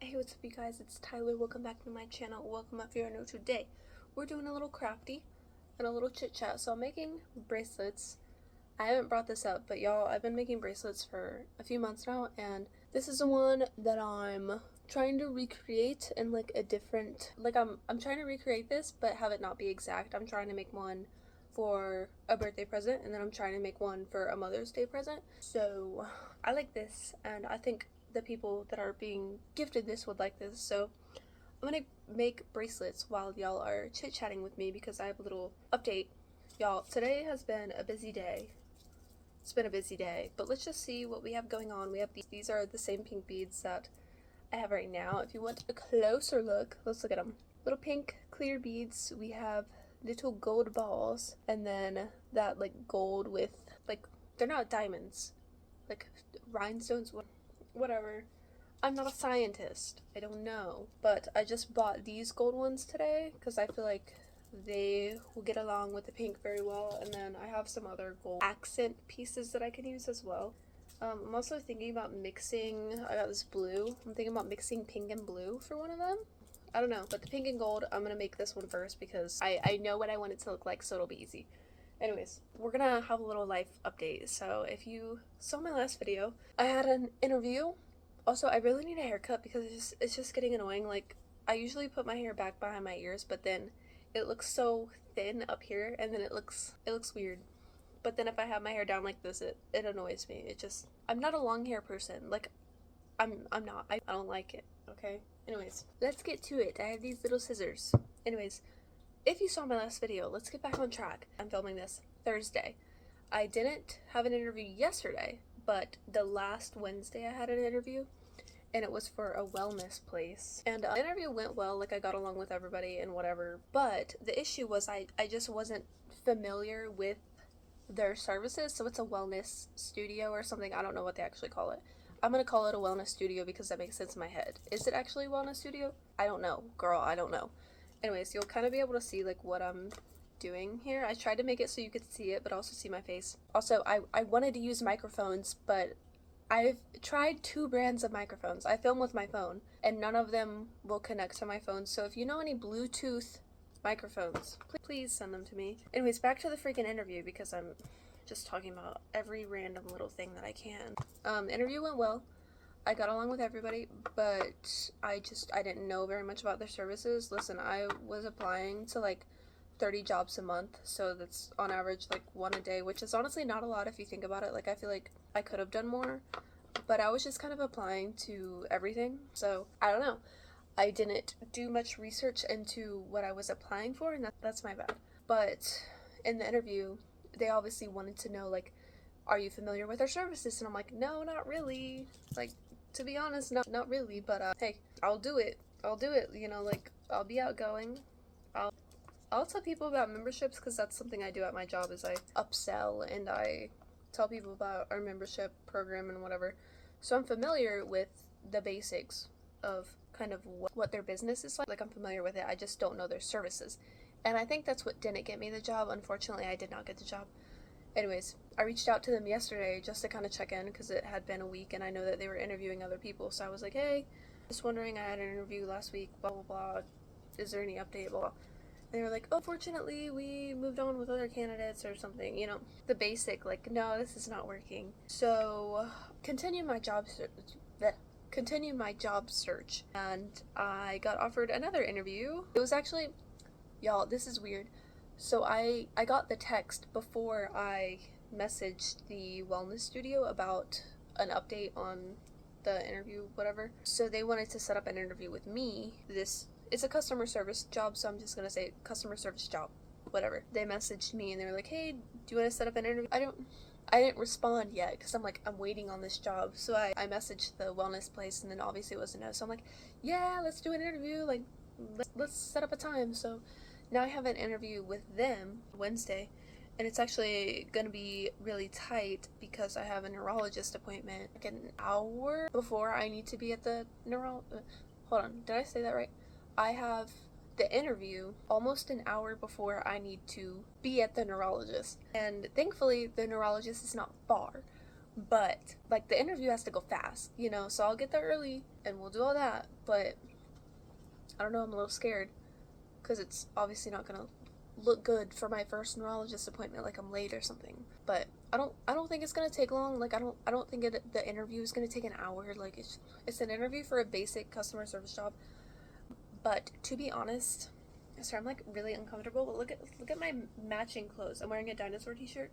Hey, what's up you guys, it's Tyler. Welcome back to my channel. Welcome if you're new. Today we're doing a little crafty and a little chit chat. So I'm making bracelets. I haven't brought this up, but y'all, I've been making bracelets for a few months now, and this is the one that I'm trying to recreate in like a different, like I'm trying to recreate this but have it not be exact. I'm trying to make one for a birthday present, and then I'm trying to make one for a Mother's Day present. So I like this, and I think the people that are being gifted this would like this. So I'm gonna make bracelets while y'all are chit-chatting with me because I have a little update. Y'all, today has been a busy day. It's been a busy day, but let's just see what we have going on. We have these are the same pink beads that I have right now. If you want a closer look, let's look at them. Little pink clear beads. We have little gold balls, and then that like gold with like, they're not diamonds, like rhinestones, whatever. I'm not a scientist, I don't know, but I just bought these gold ones today because I feel like they will get along with the pink very well, and then I have some other gold accent pieces that I can use as well. I'm also thinking about mixing, I got this blue, I'm thinking about mixing pink and blue for one of them. I don't know, but the pink and gold, I'm gonna make this one first because I know what I want it to look like, so it'll be easy. Anyways, we're gonna have a little life update. So if you saw my last video, I had an interview. Also, I really need a haircut because it's just getting annoying. Like, I usually put my hair back behind my ears, but then it looks so thin up here, and then it looks weird. But then if I have my hair down like this, it annoys me. I'm not a long hair person. Like, I'm not. I don't like it, okay? Anyways, let's get to it. I have these little scissors. Anyways, if you saw my last video, let's get back on track. I'm filming this Thursday. I didn't have an interview yesterday, but the last Wednesday I had an interview, and it was for a wellness place. And the interview went well, like I got along with everybody and whatever, but the issue was I just wasn't familiar with their services. So it's a wellness studio or something. I don't know what they actually call it. I'm gonna call it a wellness studio because that makes sense in my head. Is it actually a wellness studio? I don't know, girl, I don't know. Anyways, you'll kind of be able to see like what I'm doing here. I tried to make it so you could see it, but also see my face. Also, I wanted to use microphones, but I've tried 2 brands of microphones. I film with my phone, and none of them will connect to my phone. So if you know any Bluetooth microphones, please send them to me. Anyways, back to the freaking interview because I'm just talking about every random little thing that I can. The interview went well. I got along with everybody, but I didn't know very much about their services. Listen, I was applying to like 30 jobs a month, so that's on average like 1 a day, which is honestly not a lot if you think about it. Like, I feel like I could have done more, but I was just kind of applying to everything. So I don't know, I didn't do much research into what I was applying for, and that's my bad. But in the interview, they obviously wanted to know, like, are you familiar with our services? And I'm like, no, not really. Like, to be honest, not really, but hey, I'll do it, you know, like, I'll be outgoing. I'll tell people about memberships because that's something I do at my job, is I upsell and I tell people about our membership program and whatever. So I'm familiar with the basics of kind of what their business is like. Like, I'm familiar with it, I just don't know their services. And I think that's what didn't get me the job. Unfortunately, I did not get the job. Anyways, I reached out to them yesterday just to kind of check in because it had been a week and I know that they were interviewing other people. So I was like, hey, just wondering, I had an interview last week, blah, blah, blah. Is there any update, blah, blah. They were like, oh, fortunately, we moved on with other candidates or something, you know, the basic, like, no, this is not working. So, continue my job search, and I got offered another interview. It was actually, y'all, this is weird. So I got the text before I messaged the wellness studio about an update on the interview, whatever. So they wanted to set up an interview with me. It's a customer service job, so I'm just gonna say customer service job, whatever. They messaged me and they were like, hey, do you want to set up an interview? I didn't respond yet because I'm like, I'm waiting on this job. So I messaged the wellness place, and then obviously it was a no. So I'm like, yeah, let's do an interview. Like, let's set up a time. So now I have an interview with them Wednesday, and it's actually gonna be really tight because I have a neurologist appointment like an hour before I need to be at the hold on, did I say that right? I have the interview almost an hour before I need to be at the neurologist, and thankfully the neurologist is not far, But like the interview has to go fast, you know, so I'll get there early and we'll do all that. But I don't know, I'm a little scared because it's obviously not gonna look good for my first neurologist appointment, like I'm late or something. But I don't think it's gonna take long. Like I don't think the interview is gonna take an hour. Like it's an interview for a basic customer service job. But to be honest, sorry, I'm like really uncomfortable. But look at my matching clothes. I'm wearing a dinosaur t-shirt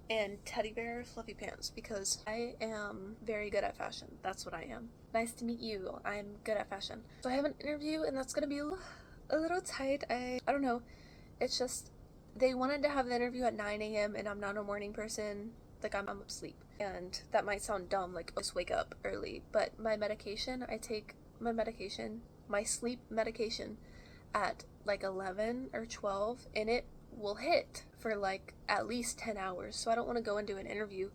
and teddy bear fluffy pants because I am very good at fashion. That's what I am. Nice to meet you. I'm good at fashion. So I have an interview and that's gonna be a little tight. I don't know. It's just they wanted to have the interview at 9 a.m. and I'm not a morning person. Like I'm asleep. And that might sound dumb, like just wake up early. But my medication, I take my sleep medication at like 11 or 12 and it will hit for like at least 10 hours. So I don't want to go into an interview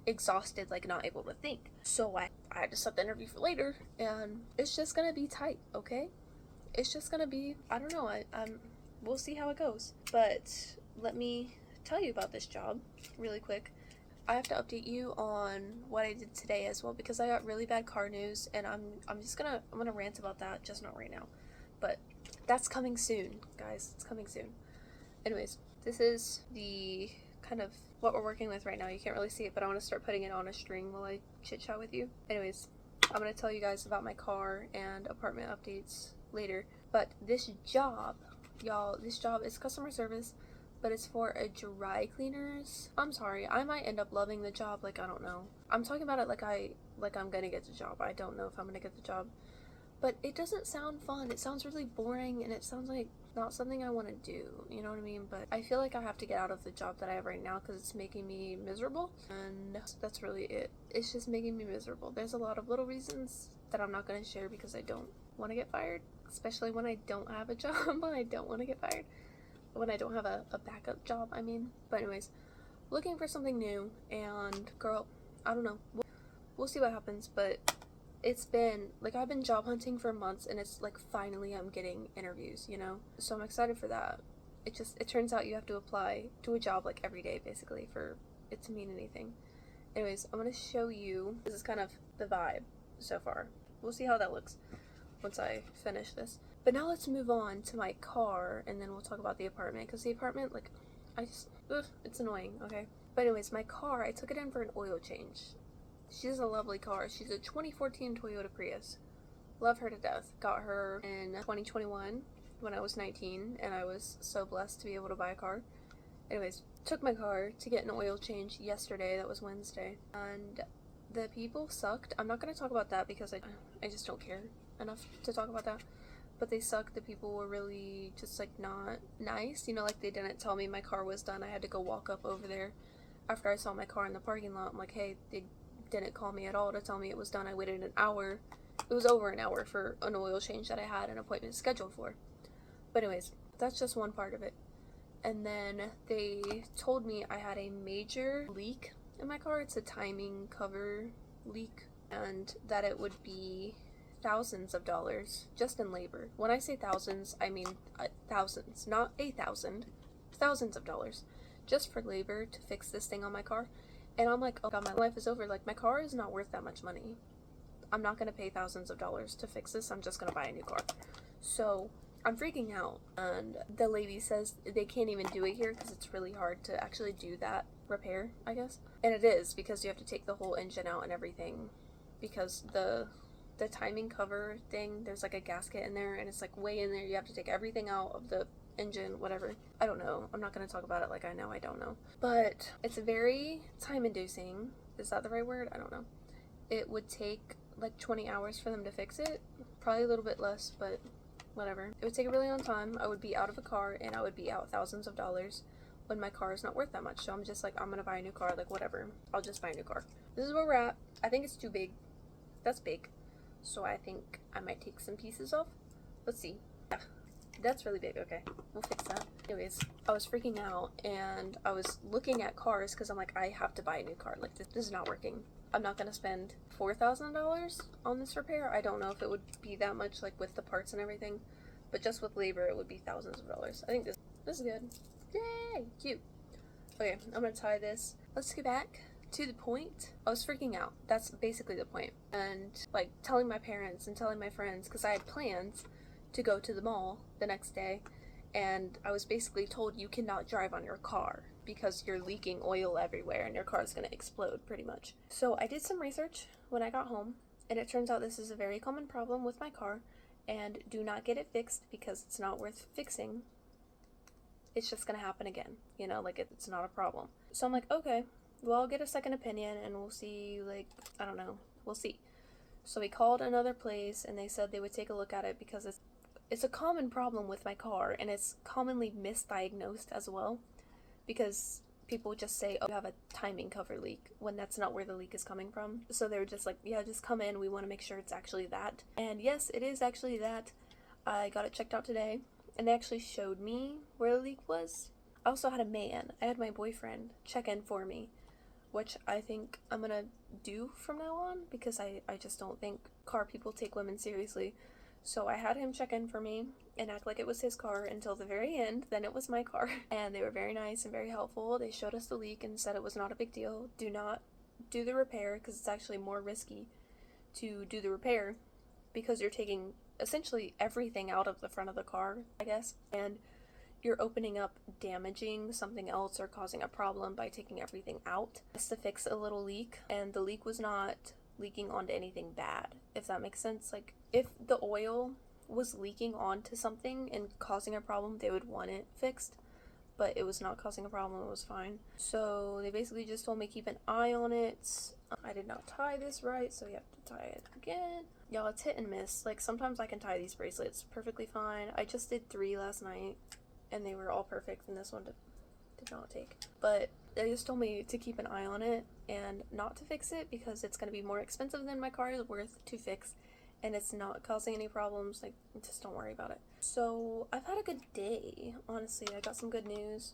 exhausted, like not able to think. So I had to set the interview for later and it's just gonna be tight, okay? It's just gonna be, I don't know, we'll see how it goes. But let me tell you about this job really quick. I have to update you on what I did today as well because I got really bad car news and I'm gonna rant about that, just not right now. But that's coming soon, guys. It's coming soon. Anyways, this is the kind of what we're working with right now. You can't really see it, but I want to start putting it on a string while I chit chat with you. Anyways, I'm going to tell you guys about my car and apartment updates later. But this job, y'all, this job is customer service, but it's for a dry cleaners. I'm sorry, I might end up loving the job, like I don't know. I'm talking about it like I'm gonna get the job. I don't know if I'm gonna get the job. But it doesn't sound fun. It sounds really boring and it sounds like not something I want to do, you know what I mean? But I feel like I have to get out of the job that I have right now because it's making me miserable, and that's really it. It's just making me miserable. There's a lot of little reasons that I'm not going to share because I don't want to get fired, especially when I don't have a job. I don't want to get fired. When I don't have a backup job, I mean. But anyways, looking for something new, and girl, I don't know. We'll see what happens, but it's been, like, I've been job hunting for months, and it's, like, finally I'm getting interviews, you know? So I'm excited for that. It turns out you have to apply to a job, like, every day, basically, for it to mean anything. Anyways, I'm gonna show you, this is kind of the vibe so far. We'll see how that looks once I finish this. But now let's move on to my car, and then we'll talk about the apartment, because the apartment, like, it's annoying, okay? But anyways, my car, I took it in for an oil change. She's a lovely car. She's a 2014 Toyota Prius. Love her to death. Got her in 2021 when I was 19, and I was so blessed to be able to buy a car. Anyways, took my car to get an oil change yesterday. That was Wednesday. And the people sucked. I'm not going to talk about that because I just don't care enough to talk about that. But they sucked. The people were really just, like, not nice. You know, like, they didn't tell me my car was done. I had to go walk up over there after I saw my car in the parking lot. I'm like, hey, they didn't call me at all to tell me it was done. I waited an hour. It was over an hour for an oil change that I had an appointment scheduled for. But anyways, that's just one part of it. And then they told me I had a major leak in my car. It's a timing cover leak, and that it would be thousands of dollars just in labor. When I say thousands, I mean thousands, not 1,000, thousands of dollars just for labor to fix this thing on my car. And I'm like, oh god, my life is over. Like, my car is not worth that much money. I'm not going to pay thousands of dollars to fix this. I'm just going to buy a new car. So I'm freaking out. And the lady says they can't even do it here because it's really hard to actually do that repair, I guess. And it is, because you have to take the whole engine out and everything. Because the timing cover thing, there's like a gasket in there and it's like way in there. You have to take everything out of the engine, whatever. I don't know. I'm not going to talk about it like I know I don't know. But it's very time inducing. Is that the right word? I don't know. It would take like 20 hours for them to fix it. Probably a little bit less, but whatever. It would take a really long time. I would be out of a car and I would be out thousands of dollars when my car is not worth that much. So I'm just like, I'm going to buy a new car. Like, whatever. I'll just buy a new car. This is where we're at. I think it's too big. That's big. So I think I might take some pieces off. Let's see. Yeah. That's really big. Okay, we'll fix that. Anyways, I was freaking out and I was looking at cars because I'm like, I have to buy a new car. Like, this is not working. I'm not going to spend $4,000 on this repair. I don't know if it would be that much, like, with the parts and everything. But just with labor, it would be thousands of dollars. I think this is good. Yay! Cute. Okay, I'm going to tie this. Let's get back to the point, I was freaking out. That's basically the point. And like telling my parents and telling my friends, because I had plans to go to the mall the next day, and I was basically told you cannot drive on your car because you're leaking oil everywhere and your car is going to explode pretty much. So I did some research when I got home, and it turns out this is a very common problem with my car, and do not get it fixed because it's not worth fixing. It's just going to happen again, you know, like it's not a problem. So I'm like, okay, well, I'll get a second opinion and we'll see, like, I don't know, we'll see. So we called another place and they said they would take a look at it because it's a common problem with my car, and it's commonly misdiagnosed as well, because people just say, oh, you have a timing cover leak, when that's not where the leak is coming from. So they were just like, yeah, just come in, we want to make sure it's actually that. And yes, it is actually that. I got it checked out today, and they actually showed me where the leak was. I also had I had my boyfriend check in for me, which I think I'm gonna do from now on, because I just don't think car people take women seriously. So I had him check in for me and act like it was his car until the very end. Then it was my car. And they were very nice and very helpful. They showed us the leak and said it was not a big deal. Do not do the repair, because it's actually more risky to do the repair, because you're taking essentially everything out of the front of the car, I guess. And you're opening up damaging something else or causing a problem by taking everything out just to fix a little leak. And the leak was not leaking onto anything bad, if that makes sense. Like, if the oil was leaking onto something and causing a problem, they would want it fixed, but it was not causing a problem, it was fine. So they basically just told me keep an eye on it. I did not tie this right, so you have to tie it again. Y'all, it's hit and miss. Like, sometimes I can tie these bracelets perfectly fine. I just did 3 last night and they were all perfect, and this one did not take. But they just told me to keep an eye on it and not to fix it, because it's going to be more expensive than my car is worth to fix, and it's not causing any problems. Like, just don't worry about it. So I've had a good day, honestly. I got some good news,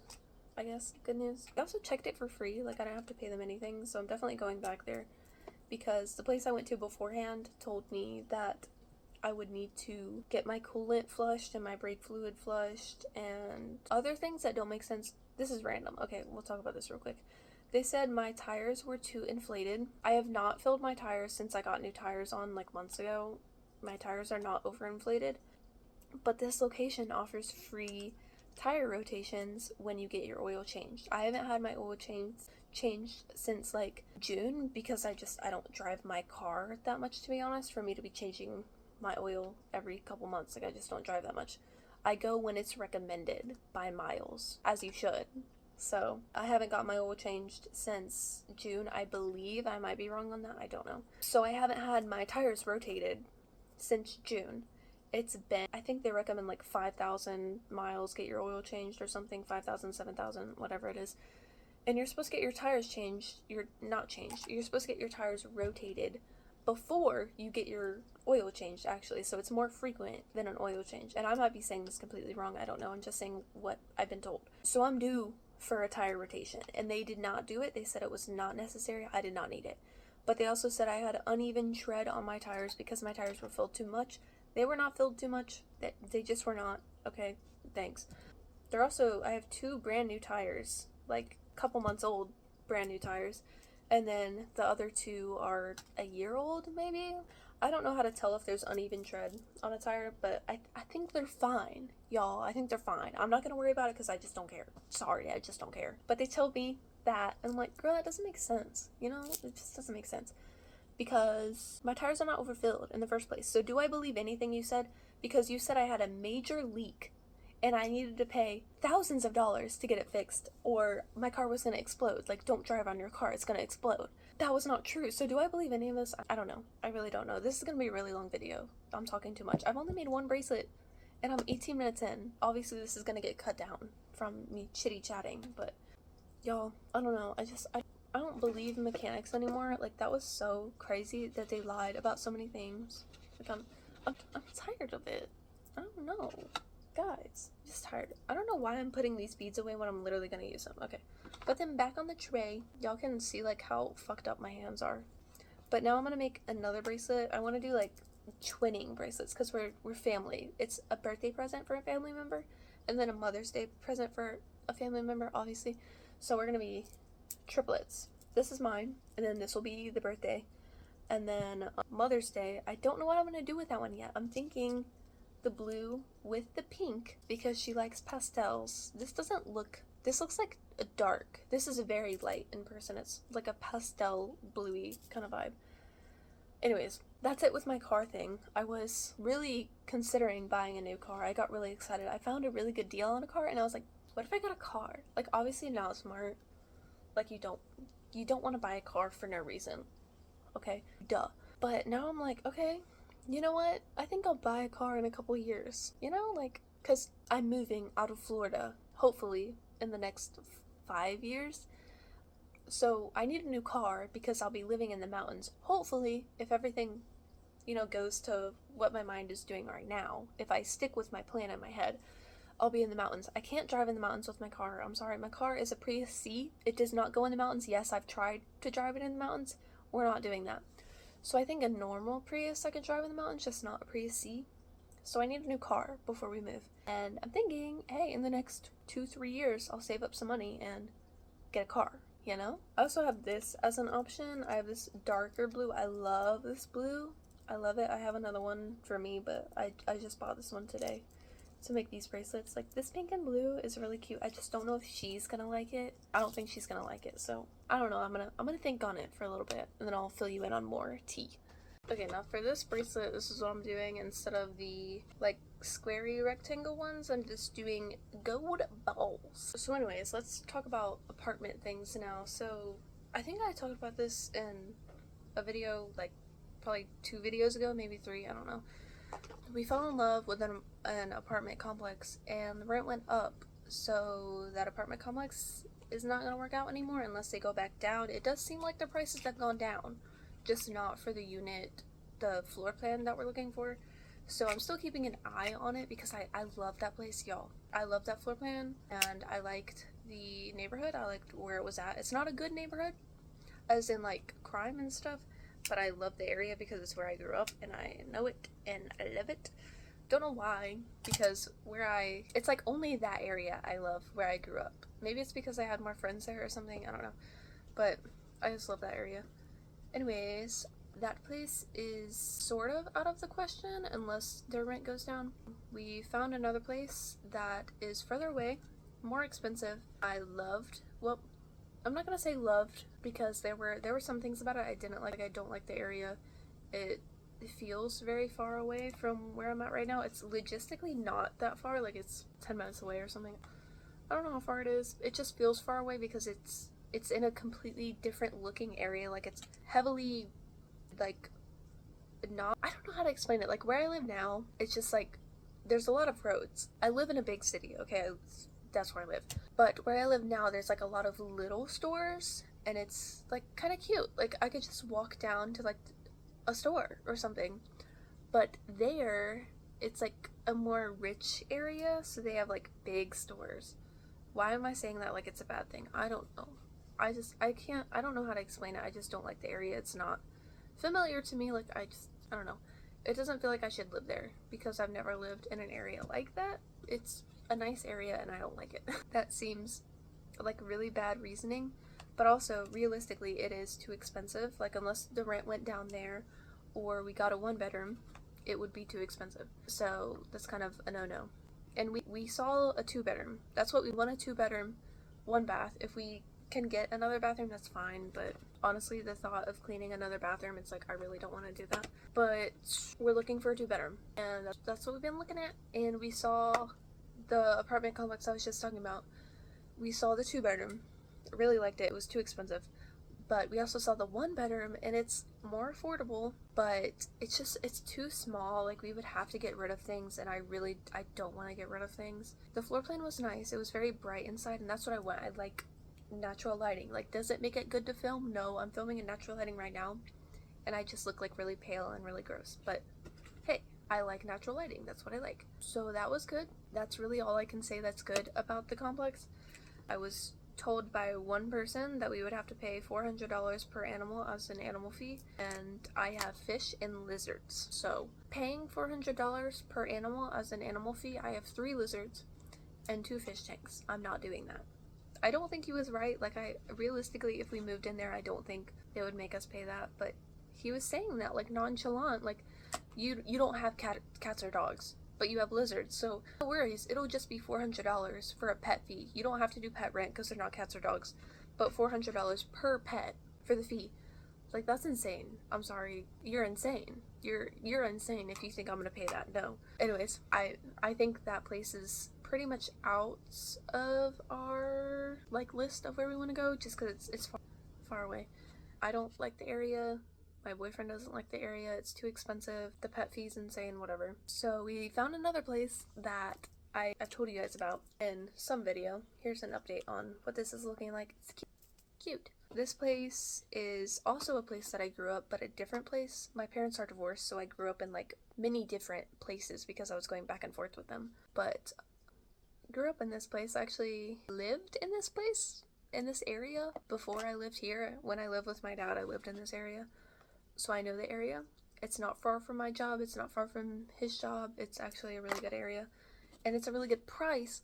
I guess. Good news. I also checked it for free. Like, I didn't have to pay them anything, so I'm definitely going back there, because the place I went to beforehand told me that I would need to get my coolant flushed and my brake fluid flushed and other things that don't make sense. This is random. Okay, we'll talk about this real quick. They said my tires were too inflated. I have not filled my tires since I got new tires on like months ago. My tires are not overinflated. But this location offers free tire rotations when you get your oil changed. I haven't had my oil changed since like June, because I don't drive my car that much, to be honest, for me to be changing my oil every couple months. Like, I just don't drive that much. I go when it's recommended by miles, as you should. So I haven't got my oil changed since June, I believe. I might be wrong on that, I don't know. So I haven't had my tires rotated since June. It's been, I think they recommend like 5,000 miles get your oil changed or something, 5,000, 7,000, whatever it is. And you're supposed to get your tires changed, you're supposed to get your tires rotated before you get your oil changed, actually. So it's more frequent than an oil change. And I might be saying this completely wrong, I don't know. I'm just saying what I've been told. So I'm due for a tire rotation, and they did not do it. They said it was not necessary. I did not need it. But they also said I had uneven tread on my tires because my tires were filled too much. They were not filled too much. They just were not. Okay, thanks. They're also, I have 2 brand new tires, like a couple months old brand new tires. And then the other 2 are a year old, maybe? I don't know how to tell if there's uneven tread on a tire, but I think they're fine, y'all. I think they're fine. I'm not going to worry about it because I just don't care. Sorry, I just don't care. But they told me that, and I'm like, girl, that doesn't make sense. You know, it just doesn't make sense. Because my tires are not overfilled in the first place. So do I believe anything you said? Because you said I had a major leak and I needed to pay thousands of dollars to get it fixed, or my car was going to explode. Like, don't drive on your car, it's going to explode. That was not true. So do I believe any of this? I don't know. I really don't know. This is going to be a really long video. I'm talking too much. I've only made 1 bracelet and I'm 18 minutes in. Obviously this is going to get cut down from me chitty chatting, but y'all, I don't know. I don't believe mechanics anymore. Like, that was so crazy that they lied about so many things. Like, I'm tired of it. I don't know. Guys, I'm just tired. I don't know why I'm putting these beads away when I'm literally gonna use them. Okay, put them back on the tray. Y'all can see like how fucked up my hands are. But now I'm gonna make another bracelet. I want to do like twinning bracelets because we're family. It's a birthday present for a family member, and then a Mother's Day present for a family member, obviously. So we're gonna be triplets. this is mine, and then this will be the birthday. And then Mother's Day, I don't know what I'm gonna do with that one yet. I'm thinking the blue with the pink because she likes pastels. This looks like a dark. This is a very light in person. It's like a pastel bluey kind of vibe. Anyways, that's it with my car thing. I was really considering buying a new car. I got really excited. I found a really good deal on a car and I was like, what if I got a car? Like, obviously now it's smart. Like, you don't want to buy a car for no reason. Okay? Duh. But now I'm like, okay, you know what? I think I'll buy a car in a couple years. You know, like, because I'm moving out of Florida, hopefully, in the next 5 years. So I need a new car because I'll be living in the mountains. Hopefully, if everything, goes to what my mind is doing right now, if I stick with my plan in my head, I'll be in the mountains. I can't drive in the mountains with my car. I'm sorry. My car is a Prius C. It does not go in the mountains. Yes, I've tried to drive it in the mountains. We're not doing that. So I think a normal Prius I could drive in the mountains, just not a Prius C. So I need a new car before we move. And I'm thinking, hey, in the next 2-3 years, I'll save up some money and get a car. I also have this as an option. I have this darker blue. I love this blue. I love it. I have another one for me, but I just bought this one today to make these bracelets. Like, this pink and blue is really cute. I just don't know if she's gonna like it. I don't think she's gonna like it, so I don't know. I'm gonna think on it for a little bit, and then I'll fill you in on more tea. Okay, now for this bracelet, this is what I'm doing. Instead of the, like, squarey rectangle ones, I'm just doing gold balls. So anyways, let's talk about apartment things now. So I think I talked about this in a video, like, probably 2 videos ago, maybe 3, I don't know. We fell in love with an apartment complex, and the rent went up, so that apartment complex is not going to work out anymore unless they go back down. It does seem like the prices have gone down, just not for the unit, the floor plan that we're looking for. So I'm still keeping an eye on it because I love that place, y'all. I love that floor plan, and I liked the neighborhood. I liked where it was at. It's not a good neighborhood, as in, like, crime and stuff, but I love the area because it's where I grew up, and I know it, and I love it. Don't know why, because it's like only that area I love where I grew up. Maybe it's because I had more friends there or something, I don't know. But I just love that area. Anyways, that place is sort of out of the question unless their rent goes down. We found another place that is further away, more expensive. I'm not gonna say loved, because there were some things about it I didn't like. I don't like the area. It feels very far away from where I'm at right now. It's logistically not that far, like it's 10 minutes away or something. I don't know how far it is. It just feels far away because it's in a completely different looking area. Like, it's heavily, like, not, I don't know how to explain it. Like, where I live now, it's just like, there's a lot of roads. I live in a big city, okay? That's where I live. But where I live now, there's like a lot of little stores, and it's like kind of cute. Like, I could just walk down to like a store or something. But there, it's like a more rich area, so they have like big stores. Why am I saying that like it's a bad thing? I don't know. I don't know how to explain it. I just don't like the area. It's not familiar to me. Like, I don't know. It doesn't feel like I should live there because I've never lived in an area like that. It's a nice area and I don't like it. That seems like really bad reasoning, but also realistically it is too expensive. Like, unless the rent went down there or we got a 1-bedroom, it would be too expensive. So that's kind of a no-no. And we saw a 2-bedroom. That's what we want, a 2-bedroom, 1 bath. If we can get another bathroom, that's fine, but honestly, the thought of cleaning another bathroom, it's like, I really don't want to do that. But we're looking for a 2-bedroom, and that's what we've been looking at. And we saw the apartment complex I was just talking about. We saw the 2-bedroom, really liked it. It was too expensive. But we also saw the 1-bedroom, and it's more affordable, but it's too small. Like, we would have to get rid of things, and I don't want to get rid of things. The floor plan was nice. It was very bright inside, and that's what I want. I like natural lighting. Like, does it make it good to film? No, I'm filming in natural lighting right now, and I just look like really pale and really gross. But hey, I like natural lighting. That's what I like. So that was good. That's really all I can say that's good about the complex. I was told by one person that we would have to pay $400 per animal as an animal fee, and I have fish and lizards. So paying $400 per animal as an animal fee, I have 3 lizards and 2 fish tanks. I'm not doing that. I don't think he was right. Like, realistically, if we moved in there, I don't think they would make us pay that. But he was saying that, like, nonchalant. Like, you don't have cats or dogs, but you have lizards. So, no worries. It'll just be $400 for a pet fee. You don't have to do pet rent because they're not cats or dogs. But $400 per pet for the fee. Like, that's insane. I'm sorry. You're insane. You're insane if you think I'm gonna pay that. No. Anyways, I think that place is pretty much out of our, like, list of where we want to go, just because it's far away. I don't like the area. My boyfriend doesn't like the area. It's too expensive. The pet fee's insane, whatever. So we found another place that I've told you guys about in some video. Here's an update on what this is looking like. It's cute. This place is also a place that I grew up, but a different place. My parents are divorced, so I grew up in, like, many different places because I was going back and forth with them. But grew up in this place. I actually lived in this place, in this area, before I lived here. When I lived with my dad, I lived in this area. So I know the area. It's not far from my job. It's not far from his job. It's actually a really good area. And it's a really good price.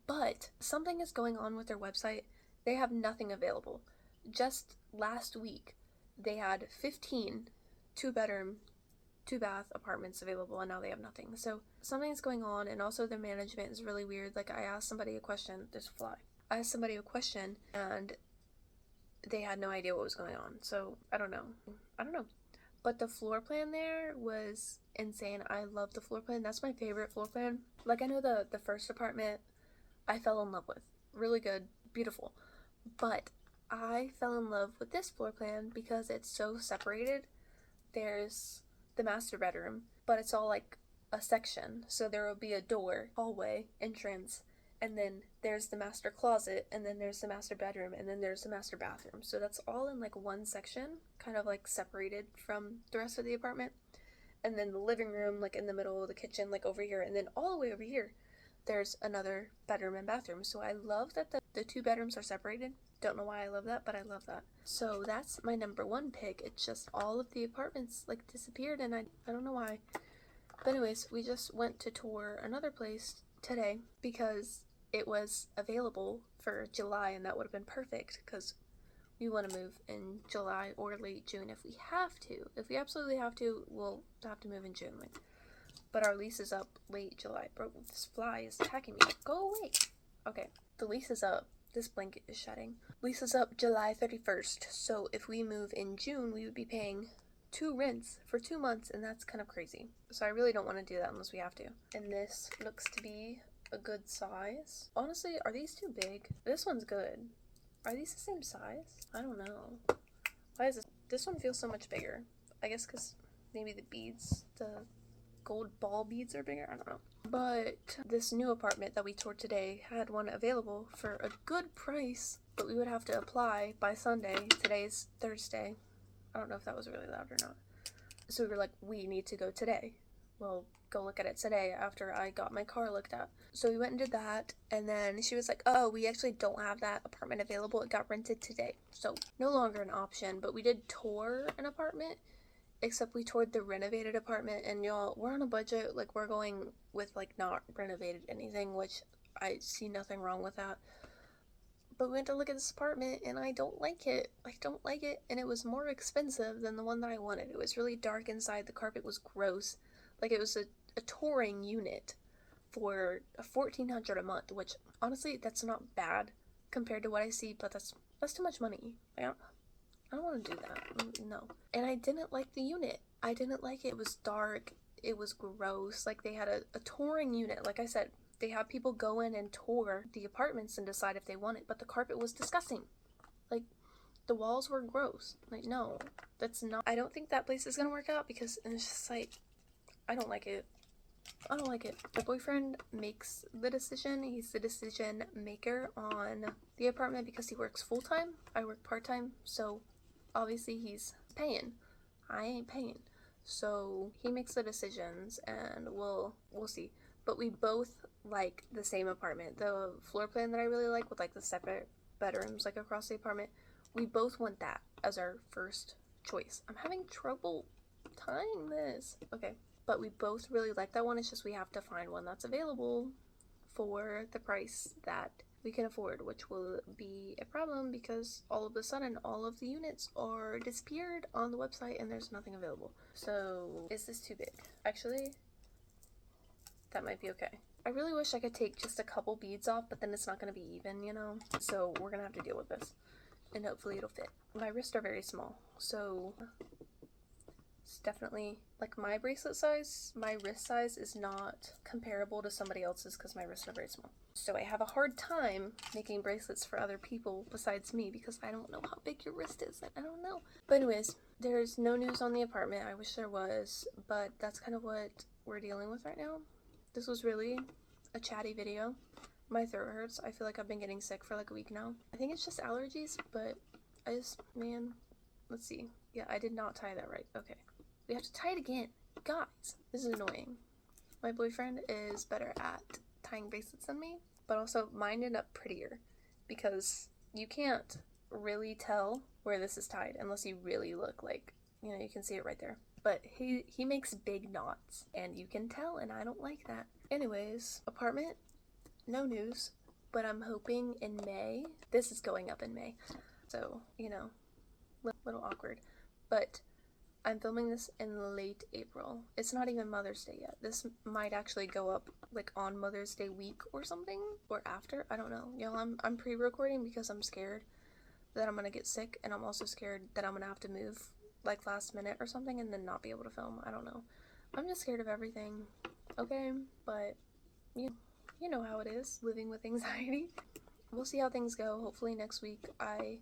But something is going on with their website. They have nothing available. Just last week, they had 15 two-bedroom, two-bath apartments available, and now they have nothing. So something's going on, and also their management is really weird. Like, I asked somebody a question. There's a fly. I asked somebody a question, and they had no idea what was going on. So I don't know. But the floor plan there was insane. I love the floor plan. That's my favorite floor plan. Like, I know the first apartment I fell in love with. Really good, beautiful. But I fell in love with this floor plan because it's so separated. There's the master bedroom, but it's all like a section. So there will be a door, hallway, entrance, and then there's the master closet, and then there's the master bedroom, and then there's the master bathroom. So that's all in, like, one section, kind of like separated from the rest of the apartment. And then the living room, like, in the middle, the kitchen, like, over here, and then all the way over here there's another bedroom and bathroom. So I love that the two bedrooms are separated. Don't know why I love that, but I love that. So that's my number one pick. It's just all of the apartments, like, disappeared, and I don't know why. But anyways, we just went to tour another place today because it was available for July, and that would have been perfect because we want to move in July or late June if we have to. If we absolutely have to, we'll have to move in June. Like, but our lease is up late July. Bro, this fly is attacking me. Go away. Okay, the lease is up. This blanket is shedding. Lease is up July 31st. So if we move in June, we would be paying 2 rents for 2 months, and that's kind of crazy. So I really don't want to do that unless we have to. And this looks to be a good size. Honestly, are these too big? This one's good. Are these the same size? I don't know. Why is this one feels so much bigger? I guess because maybe the beads, the gold ball beads are bigger. I don't know. But this new apartment that we toured today had one available for a good price, but we would have to apply by Sunday. Today's Thursday. I don't know if that was really loud or not. So we were like, we need to go today. Well, go look at it today after I got my car looked at. So we went and did that, and then she was like, oh, we actually don't have that apartment available. It got rented today. So no longer an option, but we did tour an apartment, except we toured the renovated apartment, and y'all, we're on a budget. Like, we're going with, like, not renovated anything, which I see nothing wrong with that. But we went to look at this apartment, and I don't like it. I don't like it, and it was more expensive than the one that I wanted. It was really dark inside. The carpet was gross. Like, it was a touring unit for $1,400 a month, which, honestly, that's not bad compared to what I see, but that's too much money. I don't want to do that. No. And I didn't like the unit. I didn't like it. It was dark. It was gross. Like, they had a touring unit. Like I said, they have people go in and tour the apartments and decide if they want it, but the carpet was disgusting. Like, the walls were gross. Like, no, that's not. I don't think that place is gonna work out because it's just like, I don't like it. I don't like it. My boyfriend makes the decision. He's the decision maker on the apartment because he works full-time. I work part-time, so obviously he's paying. I ain't paying. So he makes the decisions, and we'll see. But we both like the same apartment. The floor plan that I really like with, like, the separate bedrooms, like, across the apartment, we both want that as our first choice. I'm having trouble tying this. Okay. But we both really like that one. It's just we have to find one that's available for the price that we can afford, which will be a problem because all of a sudden all of the units are disappeared on the website and there's nothing available. So is this too big? Actually, that might be okay. I really wish I could take just a couple beads off, but then it's not going to be even, you know? So we're going to have to deal with this. And hopefully it'll fit. My wrists are very small, so it's definitely, like, my bracelet size, my wrist size is not comparable to somebody else's because my wrists are very small. So I have a hard time making bracelets for other people besides me because I don't know how big your wrist is. I don't know. But anyways, there's no news on the apartment. I wish there was, but that's kind of what we're dealing with right now. This was really a chatty video. My throat hurts. I feel like I've been getting sick for like a week now. I think it's just allergies, but man, let's see. Yeah, I did not tie that right. Okay. We have to tie it again. Guys, this is annoying. My boyfriend is better at tying bracelets than me, but also mine end up prettier because you can't really tell where this is tied unless you really look, like, you know, you can see it right there. But he makes big knots and you can tell, and I don't like that. Anyways, apartment, no news, but I'm hoping in May. This is going up in May, so, you know, little awkward, but I'm filming this in late April. It's not even Mother's Day yet. This might actually go up like on Mother's Day week or something, or after. I don't know. Y'all, I'm pre-recording because I'm scared that I'm gonna get sick, and I'm also scared that I'm gonna have to move like last minute or something and then not be able to film. I don't know. I'm just scared of everything. Okay, but you know how it is living with anxiety. We'll see how things go. Hopefully next week I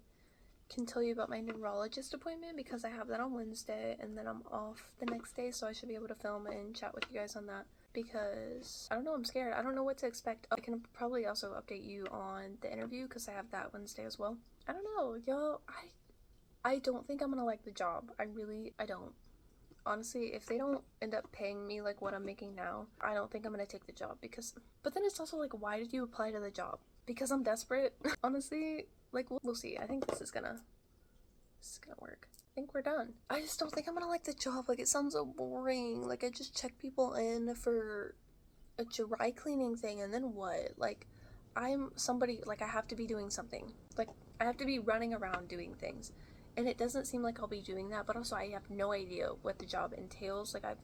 can tell you about my neurologist appointment because I have that on Wednesday and then I'm off the next day, so I should be able to film and chat with you guys on that because I don't know, I'm scared. I don't know what to expect. I can probably also update you on the interview because I have that Wednesday as well. I don't know, y'all. I don't think I'm gonna like the job. I don't. Honestly, if they don't end up paying me like what I'm making now, I don't think I'm gonna take the job because, but then it's also like, why did you apply to the job? Because I'm desperate? Honestly, like, we'll see. I think this is gonna work. I think we're done. I just don't think I'm gonna like the job. Like, it sounds so boring. Like, I just check people in for a dry cleaning thing and then what? Like, I'm somebody, like, I have to be doing something. Like, I have to be running around doing things. And it doesn't seem like I'll be doing that, but also I have no idea what the job entails. Like, I've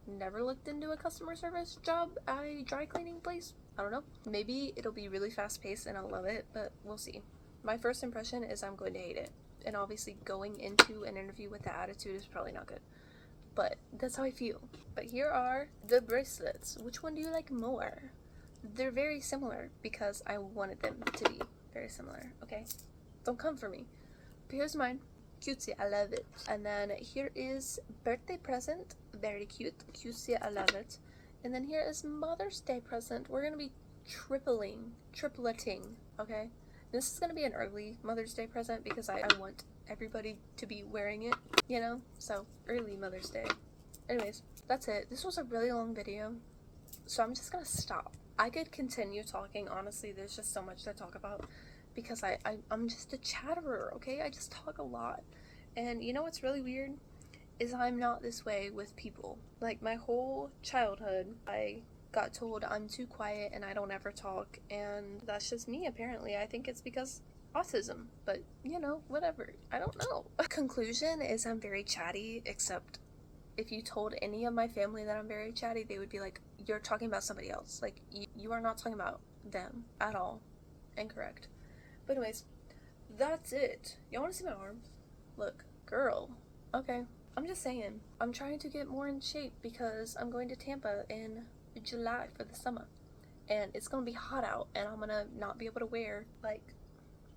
never looked into a customer service job at a dry cleaning place. I don't know. Maybe it'll be really fast paced and I'll love it, but we'll see. My first impression is I'm going to hate it. And obviously going into an interview with that attitude is probably not good. But that's how I feel. But here are the bracelets. Which one do you like more? They're very similar because I wanted them to be very similar, okay? Don't come for me. But here's mine. Cutesy, I love it. And then here is birthday present. Very cute. Cutesy, I love it. And then here is Mother's Day present. We're going to be tripleting, okay? This is going to be an early Mother's Day present because I want everybody to be wearing it, you know? So, early Mother's Day. Anyways, that's it. This was a really long video, so I'm just going to stop. I could continue talking, honestly. There's just so much to talk about because I'm just a chatterer, okay? I just talk a lot. And you know what's really weird? Is I'm not this way with people. Like, my whole childhood, I got told I'm too quiet and I don't ever talk, and that's just me apparently. I think it's because autism, but you know, whatever. I don't know. Conclusion is I'm very chatty, except if you told any of my family that I'm very chatty, they would be like, you're talking about somebody else. Like, you are not talking about them at all. Incorrect. But anyways, that's it. Y'all want to see my arms? Look, girl. Okay. I'm just saying, I'm trying to get more in shape because I'm going to Tampa in July for the summer. And it's going to be hot out, and I'm going to not be able to wear, like,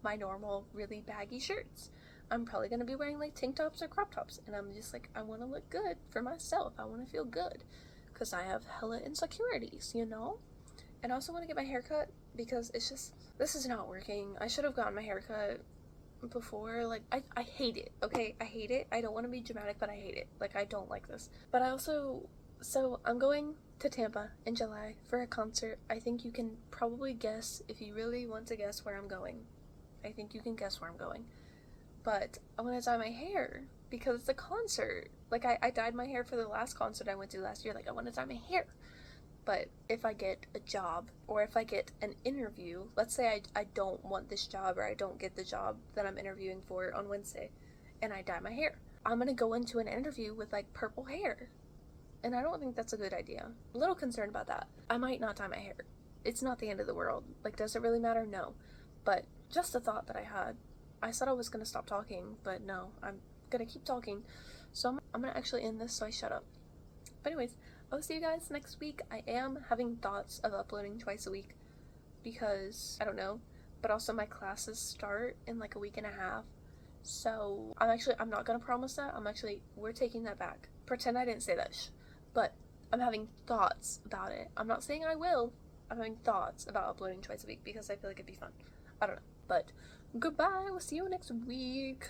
my normal really baggy shirts. I'm probably going to be wearing, like, tank tops or crop tops. And I'm just like, I want to look good for myself. I want to feel good because I have hella insecurities, you know? And I also want to get my hair cut because it's just, this is not working. I should have gotten my hair cut before. Like, I hate it, okay? I hate it. I don't want to be dramatic, but I hate it. Like, I don't like this. But I also, so I'm going to Tampa in July for a concert. I think you can probably guess, if you really want to guess where I'm going. I think you can guess where I'm going. But I want to dye my hair because it's a concert. Like, I dyed my hair for the last concert I went to last year. Like, I want to dye my hair. But if I get a job or if I get an interview, let's say I don't want this job or I don't get the job that I'm interviewing for on Wednesday and I dye my hair, I'm gonna go into an interview with like purple hair. And I don't think that's a good idea. A little concerned about that. I might not dye my hair. It's not the end of the world. Like, does it really matter? No. But just a thought that I had. I said I was gonna stop talking, but no, I'm gonna keep talking. So I'm gonna actually end this so I shut up. But anyways, I'll see you guys next week. I am having thoughts of uploading twice a week because, I don't know, but also my classes start in like a week and a half. So I'm not gonna promise that. We're taking that back. Pretend I didn't say that. But I'm having thoughts about it. I'm not saying I will. I'm having thoughts about uploading twice a week because I feel like it'd be fun. I don't know. But goodbye. We'll see you next week.